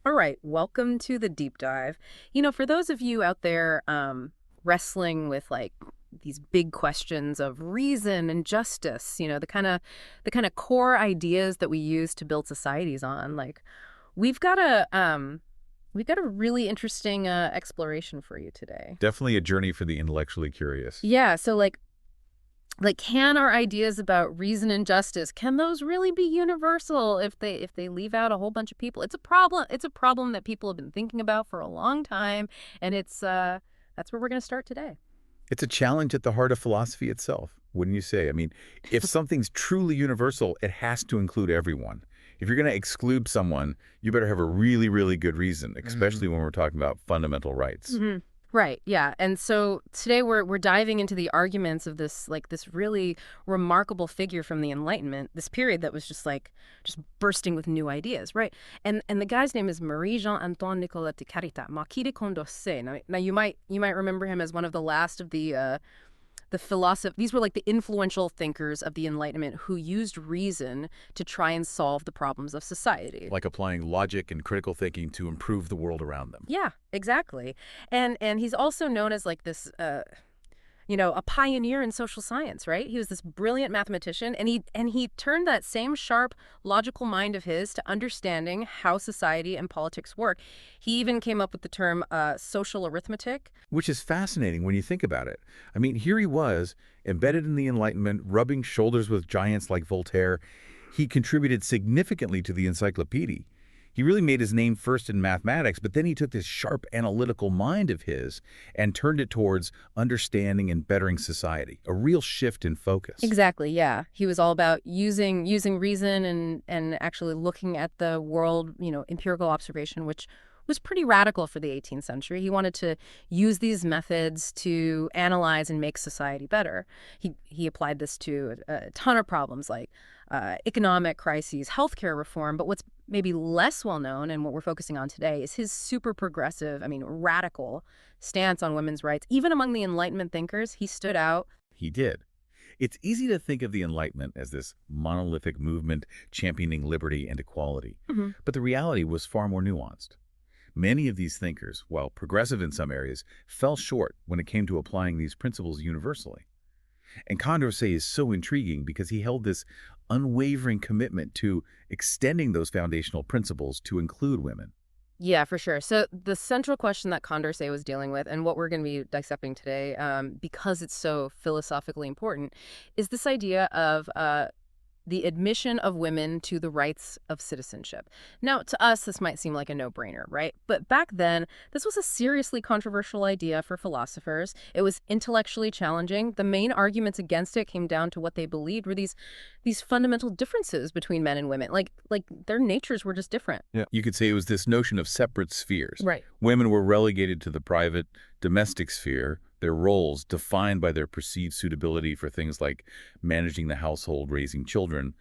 All right, welcome to the deep dive. For those of you out there wrestling with like these big questions of reason and justice, the kind of core ideas that we use to build societies on, like we've got a really interesting exploration for you today. Definitely a journey for the intellectually curious. Yeah, so like can our ideas about reason and justice, can those really be universal if they leave out a whole bunch of people? It's a problem that people have been thinking about for a long time, and it's that's where we're going to start today. It's a challenge at the heart of philosophy itself, wouldn't you say? I mean, if something's truly universal, it has to include everyone. If you're going to exclude someone, you better have a really, really good reason, especially when we're talking about fundamental rights. Right, yeah. And so today we're diving into the arguments of this really remarkable figure from the Enlightenment, this period that was just bursting with new ideas, right? And the guy's name is Marie Jean Antoine Nicolas de Carita, Marquis de Condorcet. Now you might remember him as one of the last of the philosoph these were like the influential thinkers of the Enlightenment who used reason to try and solve the problems of society. Like applying logic and critical thinking to improve the world around them. Yeah, exactly. And he's also known as like this a pioneer in social science, right? He was this brilliant mathematician, and he turned that same sharp, logical mind of his to understanding how society and politics work. He even came up with the term social arithmetic. Which is fascinating when you think about it. I mean, here he was, embedded in the Enlightenment, rubbing shoulders with giants like Voltaire. He contributed significantly to the encyclopedia. He really made his name first in mathematics, but then he took this sharp analytical mind of his and turned it towards understanding and bettering society, a real shift in focus. Exactly, yeah. He was all about using reason and actually looking at the world, empirical observation, which was pretty radical for the 18th century. He wanted to use these methods to analyze and make society better. He applied this to a ton of problems like economic crises, healthcare reform. But what's maybe less well known and what we're focusing on today is his super progressive, radical stance on women's rights. Even among the Enlightenment thinkers, he stood out. He did. It's easy to think of the Enlightenment as this monolithic movement championing liberty and equality. But the reality was far more nuanced. Many of these thinkers, while progressive in some areas, fell short when it came to applying these principles universally. And Condorcet is so intriguing because he held this unwavering commitment to extending those foundational principles to include women. Yeah, for sure. So the central question that Condorcet was dealing with, and what we're going to be dissecting today, because it's so philosophically important, is this idea of the admission of women to the rights of citizenship. Now, to us, this might seem like a no-brainer, right? But back then, this was a seriously controversial idea for philosophers. It was intellectually challenging. The main arguments against it came down to what they believed were these fundamental differences between men and women. Like their natures were just different. Yeah. You could say it was this notion of separate spheres. Right. Women were relegated to the private, domestic sphere, their roles defined by their perceived suitability for things like managing the household, raising children.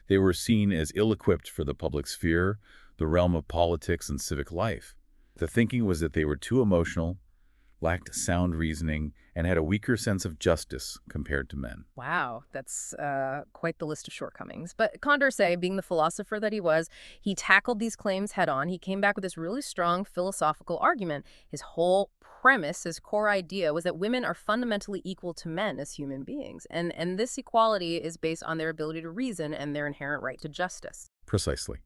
They were seen as ill-equipped for the public sphere, the realm of politics and civic life. The thinking was that they were too emotional, lacked sound reasoning, and had a weaker sense of justice compared to men. Wow, that's quite the list of shortcomings. But Condorcet, being the philosopher that he was, he tackled these claims head on. He came back with this really strong philosophical argument. His whole premise, his core idea, was that women are fundamentally equal to men as human beings. And this equality is based on their ability to reason and their inherent right to justice. Precisely.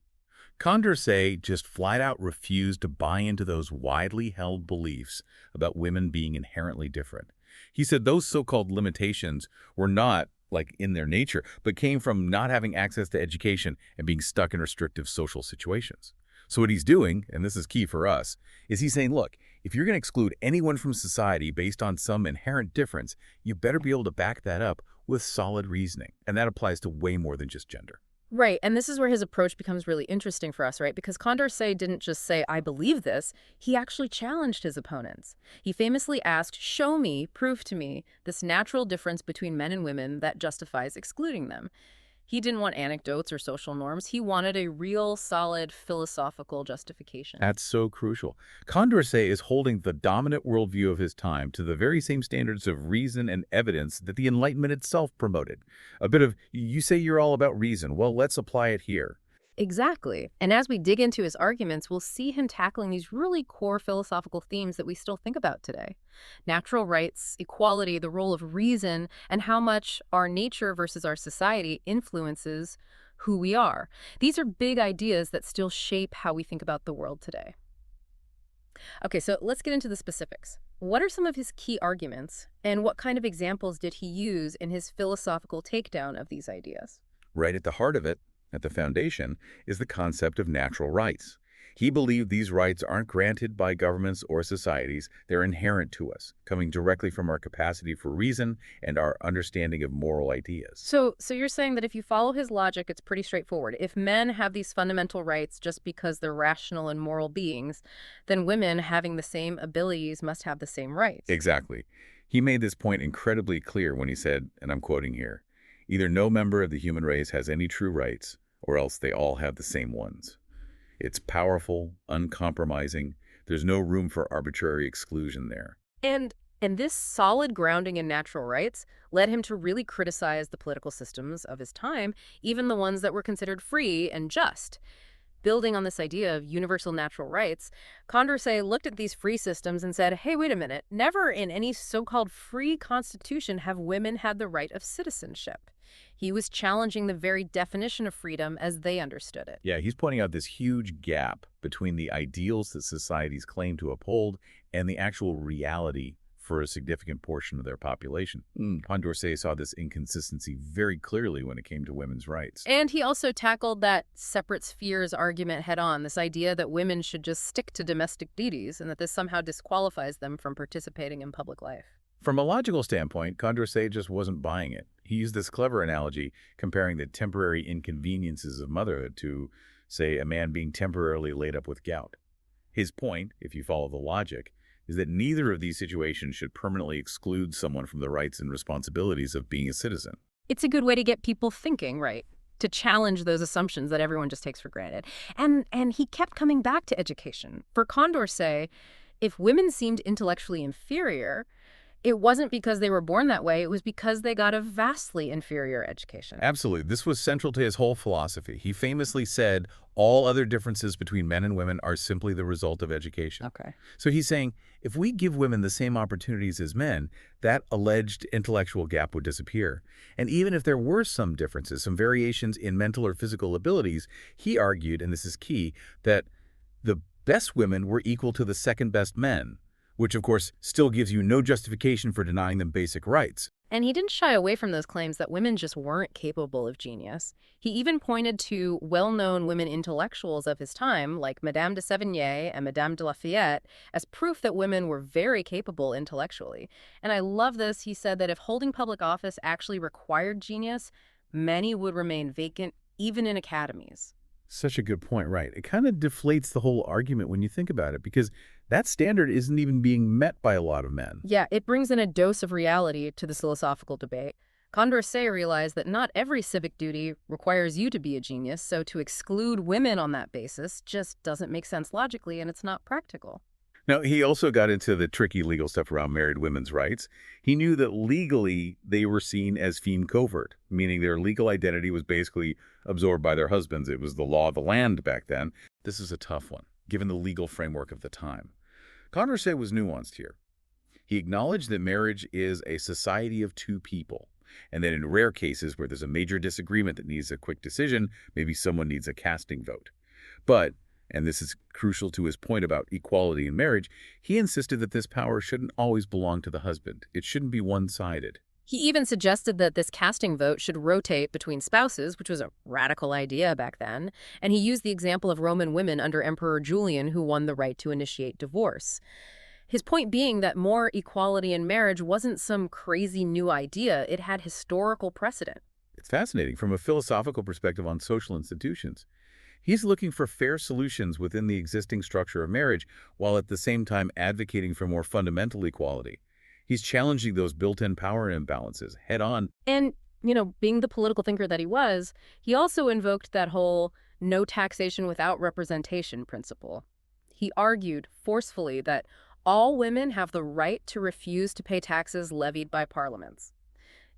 Condorcet just flat out refused to buy into those widely held beliefs about women being inherently different. He said those so-called limitations were not like in their nature, but came from not having access to education and being stuck in restrictive social situations. So what he's doing, and this is key for us, is he's saying, look, if you're going to exclude anyone from society based on some inherent difference, you better be able to back that up with solid reasoning. And that applies to way more than just gender. Right, and this is where his approach becomes really interesting for us, right? Because Condorcet didn't just say, I believe this, he actually challenged his opponents. He famously asked, show me, prove to me, this natural difference between men and women that justifies excluding them. He didn't want anecdotes or social norms. He wanted a real, solid, philosophical justification. That's so crucial. Condorcet is holding the dominant worldview of his time to the very same standards of reason and evidence that the Enlightenment itself promoted. A bit of, you say you're all about reason, well, let's apply it here. Exactly. And as we dig into his arguments, we'll see him tackling these really core philosophical themes that we still think about today. Natural rights, equality, the role of reason, and how much our nature versus our society influences who we are. These are big ideas that still shape how we think about the world today. Okay, so let's get into the specifics. What are some of his key arguments, and what kind of examples did he use in his philosophical takedown of these ideas? Right at the heart of it, at the foundation, is the concept of natural rights. He believed these rights aren't granted by governments or societies, they're inherent to us, coming directly from our capacity for reason and our understanding of moral ideas. So you're saying that if you follow his logic, it's pretty straightforward. If men have these fundamental rights just because they're rational and moral beings, then women having the same abilities must have the same rights. Exactly. He made this point incredibly clear when he said, and I'm quoting here, either no member of the human race has any true rights, or else they all have the same ones. It's powerful, uncompromising. There's no room for arbitrary exclusion there. And and this solid grounding in natural rights led him to really criticize the political systems of his time, even the ones that were considered free and just. Building on this idea of universal natural rights, Condorcet looked at these free systems and said, hey, wait a minute, never in any so-called free constitution have women had the right of citizenship. He was challenging the very definition of freedom as they understood it. Yeah, he's pointing out this huge gap between the ideals that societies claim to uphold and the actual reality for a significant portion of their population. Condorcet saw this inconsistency very clearly when it came to women's rights. And he also tackled that separate spheres argument head on, this idea that women should just stick to domestic duties and that this somehow disqualifies them from participating in public life. From a logical standpoint, Condorcet just wasn't buying it. He used this clever analogy comparing the temporary inconveniences of motherhood to, say, a man being temporarily laid up with gout. His point, if you follow the logic, is that neither of these situations should permanently exclude someone from the rights and responsibilities of being a citizen. It's a good way to get people thinking, right? To challenge those assumptions that everyone just takes for granted. And he kept coming back to education. For Condorcet, if women seemed intellectually inferior, it wasn't because they were born that way, it was because they got a vastly inferior education. Absolutely. This was central to his whole philosophy. He famously said, all other differences between men and women are simply the result of education. Okay. So he's saying, if we give women the same opportunities as men, that alleged intellectual gap would disappear. And even if there were some differences, some variations in mental or physical abilities, he argued, and this is key, that the best women were equal to the second best men, which of course still gives you no justification for denying them basic rights. And he didn't shy away from those claims that women just weren't capable of genius. He even pointed to well-known women intellectuals of his time, like Madame de Sévigné and Madame de Lafayette, as proof that women were very capable intellectually. And I love this. He said that if holding public office actually required genius, many would remain vacant, even in academies. Such a good point, right? It kind of deflates the whole argument when you think about it, because that standard isn't even being met by a lot of men. Yeah, it brings in a dose of reality to the philosophical debate. Condorcet realized that not every civic duty requires you to be a genius, so to exclude women on that basis just doesn't make sense logically, and it's not practical. Now, he also got into the tricky legal stuff around married women's rights. He knew that legally they were seen as femme covert, meaning their legal identity was basically absorbed by their husbands. It was the law of the land back then. This is a tough one, given the legal framework of the time. Condorcet was nuanced here. He acknowledged that marriage is a society of two people, and that in rare cases where there's a major disagreement that needs a quick decision, maybe someone needs a casting vote. But, and this is crucial to his point about equality in marriage, he insisted that this power shouldn't always belong to the husband. It shouldn't be one-sided. He even suggested that this casting vote should rotate between spouses, which was a radical idea back then, and he used the example of Roman women under Emperor Julian who won the right to initiate divorce. His point being that more equality in marriage wasn't some crazy new idea, it had historical precedent. It's fascinating from a philosophical perspective on social institutions. He's looking for fair solutions within the existing structure of marriage, while at the same time advocating for more fundamental equality. He's challenging those built-in power imbalances head-on. And, being the political thinker that he was, he also invoked that whole no taxation without representation principle. He argued forcefully that all women have the right to refuse to pay taxes levied by parliaments.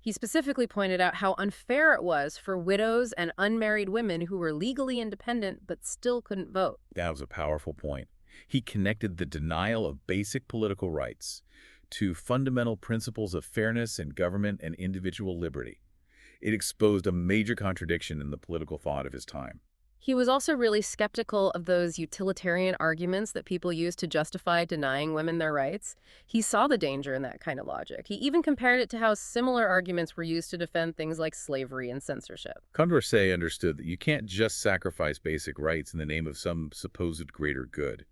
He specifically pointed out how unfair it was for widows and unmarried women who were legally independent but still couldn't vote. That was a powerful point. He connected the denial of basic political rights to fundamental principles of fairness in government and individual liberty. It exposed a major contradiction in the political thought of his time. He was also really skeptical of those utilitarian arguments that people use to justify denying women their rights. He saw the danger in that kind of logic. He even compared it to how similar arguments were used to defend things like slavery and censorship. Condorcet understood that you can't just sacrifice basic rights in the name of some supposed greater good,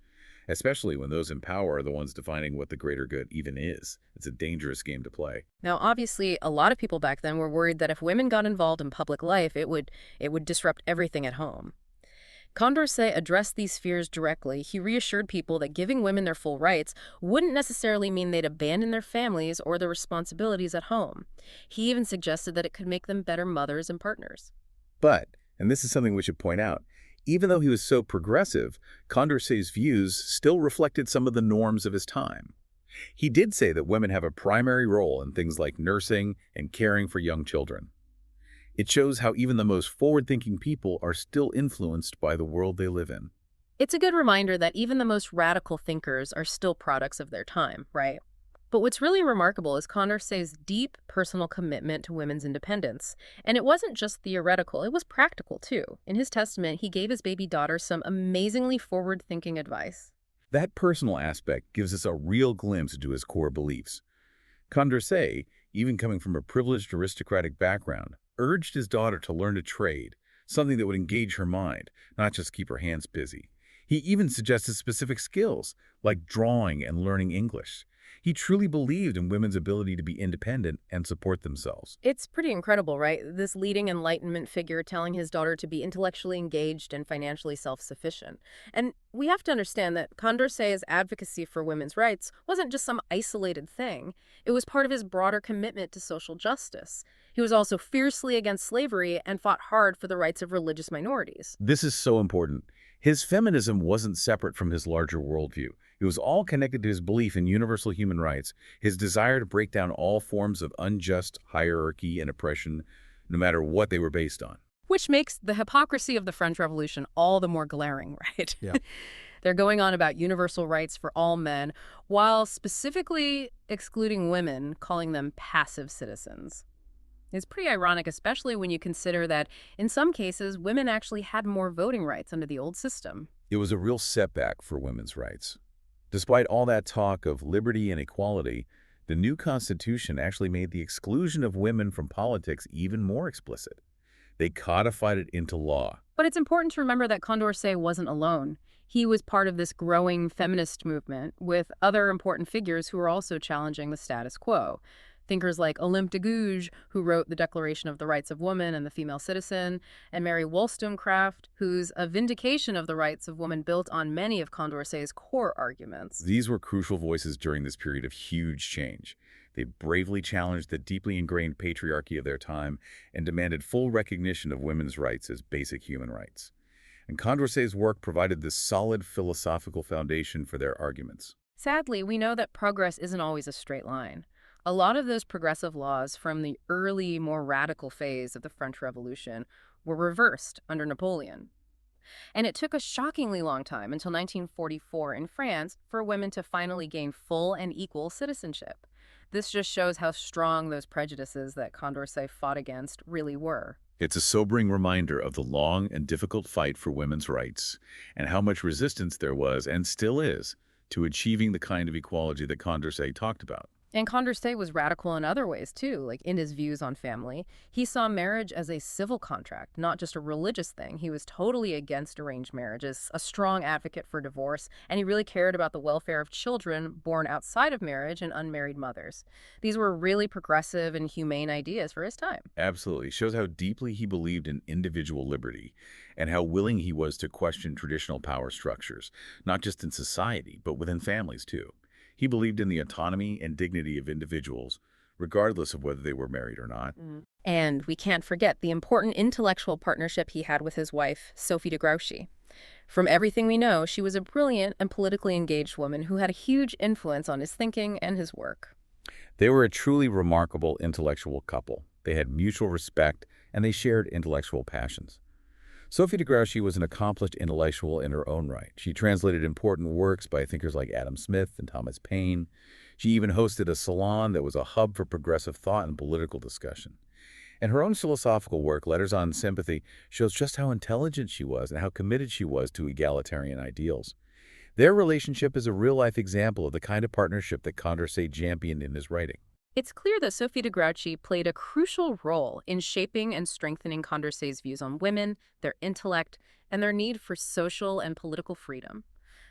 especially when those in power are the ones defining what the greater good even is. It's a dangerous game to play. Now, obviously, a lot of people back then were worried that if women got involved in public life, it would disrupt everything at home. Condorcet addressed these fears directly. He reassured people that giving women their full rights wouldn't necessarily mean they'd abandon their families or their responsibilities at home. He even suggested that it could make them better mothers and partners. But, and this is something we should point out, even though he was so progressive, Condorcet's views still reflected some of the norms of his time. He did say that women have a primary role in things like nursing and caring for young children. It shows how even the most forward-thinking people are still influenced by the world they live in. It's a good reminder that even the most radical thinkers are still products of their time, right? But what's really remarkable is Condorcet's deep personal commitment to women's independence. And it wasn't just theoretical, it was practical too. In his testament, he gave his baby daughter some amazingly forward-thinking advice. That personal aspect gives us a real glimpse into his core beliefs. Condorcet, even coming from a privileged aristocratic background, urged his daughter to learn a trade, something that would engage her mind, not just keep her hands busy. He even suggested specific skills, like drawing and learning English. He truly believed in women's ability to be independent and support themselves. It's pretty incredible, right? This leading Enlightenment figure telling his daughter to be intellectually engaged and financially self-sufficient. And we have to understand that Condorcet's advocacy for women's rights wasn't just some isolated thing. It was part of his broader commitment to social justice. He was also fiercely against slavery and fought hard for the rights of religious minorities. This is so important. His feminism wasn't separate from his larger worldview. It was all connected to his belief in universal human rights, his desire to break down all forms of unjust hierarchy and oppression, no matter what they were based on. Which makes the hypocrisy of the French Revolution all the more glaring, right? Yeah. They're going on about universal rights for all men, while specifically excluding women, calling them passive citizens. It's pretty ironic, especially when you consider that, in some cases, women actually had more voting rights under the old system. It was a real setback for women's rights. Despite all that talk of liberty and equality, the new Constitution actually made the exclusion of women from politics even more explicit. They codified it into law. But it's important to remember that Condorcet wasn't alone. He was part of this growing feminist movement with other important figures who were also challenging the status quo. Thinkers like Olympe de Gouges, who wrote the Declaration of the Rights of Woman and the Female Citizen, and Mary Wollstonecraft, whose A Vindication of the Rights of Woman built on many of Condorcet's core arguments. These were crucial voices during this period of huge change. They bravely challenged the deeply ingrained patriarchy of their time and demanded full recognition of women's rights as basic human rights. And Condorcet's work provided this solid philosophical foundation for their arguments. Sadly, we know that progress isn't always a straight line. A lot of those progressive laws from the early, more radical phase of the French Revolution were reversed under Napoleon. And it took a shockingly long time, until 1944 in France, for women to finally gain full and equal citizenship. This just shows how strong those prejudices that Condorcet fought against really were. It's a sobering reminder of the long and difficult fight for women's rights and how much resistance there was and still is to achieving the kind of equality that Condorcet talked about. And Condorcet was radical in other ways, too, like in his views on family. He saw marriage as a civil contract, not just a religious thing. He was totally against arranged marriages, a strong advocate for divorce, and he really cared about the welfare of children born outside of marriage and unmarried mothers. These were really progressive and humane ideas for his time. Absolutely. Shows how deeply he believed in individual liberty and how willing he was to question traditional power structures, not just in society, but within families, too. He believed in the autonomy and dignity of individuals, regardless of whether they were married or not. And we can't forget the important intellectual partnership he had with his wife, Sophie de Grouchy. From everything we know, she was a brilliant and politically engaged woman who had a huge influence on his thinking and his work. They were a truly remarkable intellectual couple. They had mutual respect, and they shared intellectual passions. Sophie de Grouchy was an accomplished intellectual in her own right. She translated important works by thinkers like Adam Smith and Thomas Paine. She even hosted a salon that was a hub for progressive thought and political discussion. And her own philosophical work, Letters on Sympathy, shows just how intelligent she was and how committed she was to egalitarian ideals. Their relationship is a real-life example of the kind of partnership that Condorcet championed in his writing. It's clear that Sophie de Grouchy played a crucial role in shaping and strengthening Condorcet's views on women, their intellect, and their need for social and political freedom.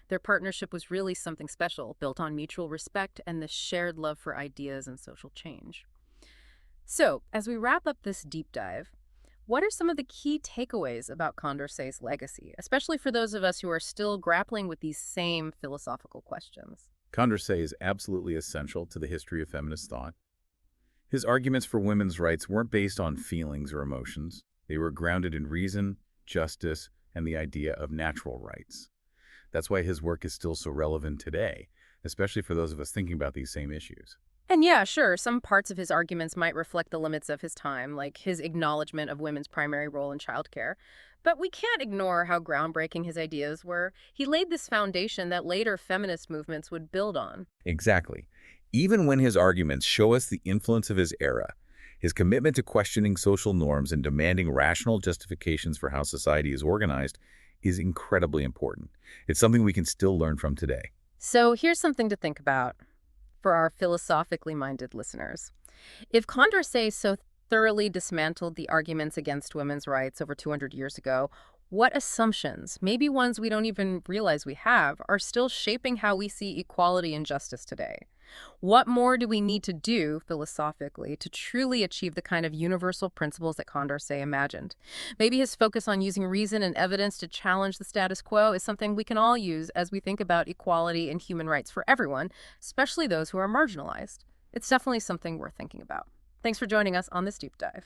Their partnership was really something special, built on mutual respect and the shared love for ideas and social change. So, as we wrap up this deep dive, what are some of the key takeaways about Condorcet's legacy, especially for those of us who are still grappling with these same philosophical questions? Condorcet is absolutely essential to the history of feminist thought. His arguments for women's rights weren't based on feelings or emotions. They were grounded in reason, justice, and the idea of natural rights. That's why his work is still so relevant today, especially for those of us thinking about these same issues. And yeah, sure, some parts of his arguments might reflect the limits of his time, like his acknowledgement of women's primary role in childcare. But we can't ignore how groundbreaking his ideas were. He laid this foundation that later feminist movements would build on. Exactly. Even when his arguments show us the influence of his era, his commitment to questioning social norms and demanding rational justifications for how society is organized is incredibly important. It's something we can still learn from today. So here's something to think about for our philosophically minded listeners. If Condorcet so thoroughly dismantled the arguments against women's rights over 200 years ago, what assumptions, maybe ones we don't even realize we have, are still shaping how we see equality and justice today? What more do we need to do philosophically to truly achieve the kind of universal principles that Condorcet imagined? Maybe his focus on using reason and evidence to challenge the status quo is something we can all use as we think about equality and human rights for everyone, especially those who are marginalized. It's definitely something worth thinking about. Thanks for joining us on this deep dive.